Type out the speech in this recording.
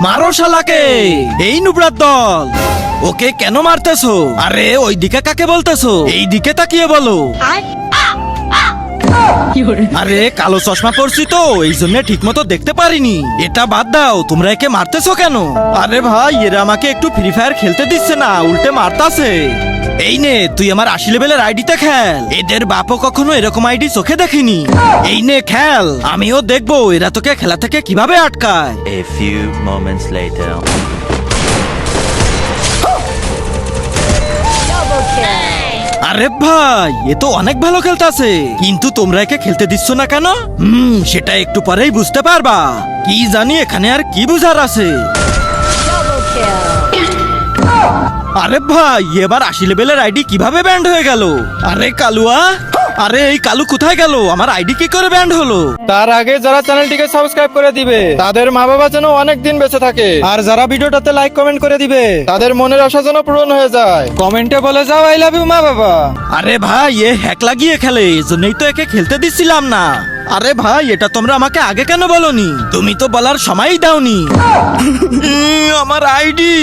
মারো শালাকে। এই নুবরাত দল, ওকে কেন মারতেছো? আরে ওই দিকে কাকে বলতেছো? এই দিকে তাকিয়ে বলো। আরে কালো চশমা পরছি তো এই জন্য ঠিক মতো দেখতে পারিনি। এটা বাদ দাও, তোমরা একে মারতেছো কেন? আরে ভাই এরা আমাকে একটু ফ্রি ফায়ার খেলতে দিচ্ছে না, উল্টে মারতাছে। এই নে তুই আমার 80 লেভেলের আইডিতে খেল। এদের বাপও কখনো এরকম আইডি চোখে দেখেনি। এই নে খেল, আমিও দেখবো এরা তোকে খেলা থেকে কিভাবে আটকায়। A few moments later. আরে ভাই এ তো অনেক ভালো খেলতাছে, কিন্তু তোমরা একে খেলতে দিচ্ছ না কেন? সেটা একটু পরেই বুঝতে পারবা। কি জানি এখানে আর কি বুঝার আছে। আরে ভাই এবার 80 লেভেলের আইডি কিভাবে ব্যান্ড হয়ে গেল? আরে কালুয়া, আরে এই কালু কোথায় গেল? আমার আইডি কি করে ব্যান্ড হলো? তার আগে যারা চ্যানেলটিকে সাবস্ক্রাইব করে দিবে তাদের মা বাবা যেন অনেক দিন বেঁচে থাকে, আর যারা ভিডিওটাতে লাইক কমেন্ট করে দিবে তাদের মনের আশা যেন পূরণ হয়ে যায়। কমেন্টে বলে যাও আই লাভ ইউ মা বাবা। আরে ভাই এ হ্যাক লাগিয়ে খেলে, এজন্যই তো একে খেলতে দিচ্ছিলাম না। আরে ভাই এটা তোমরা আমাকে আগে কেন বলনি? তুমি তো বলার সময়ই দাওনি। আমার আইডি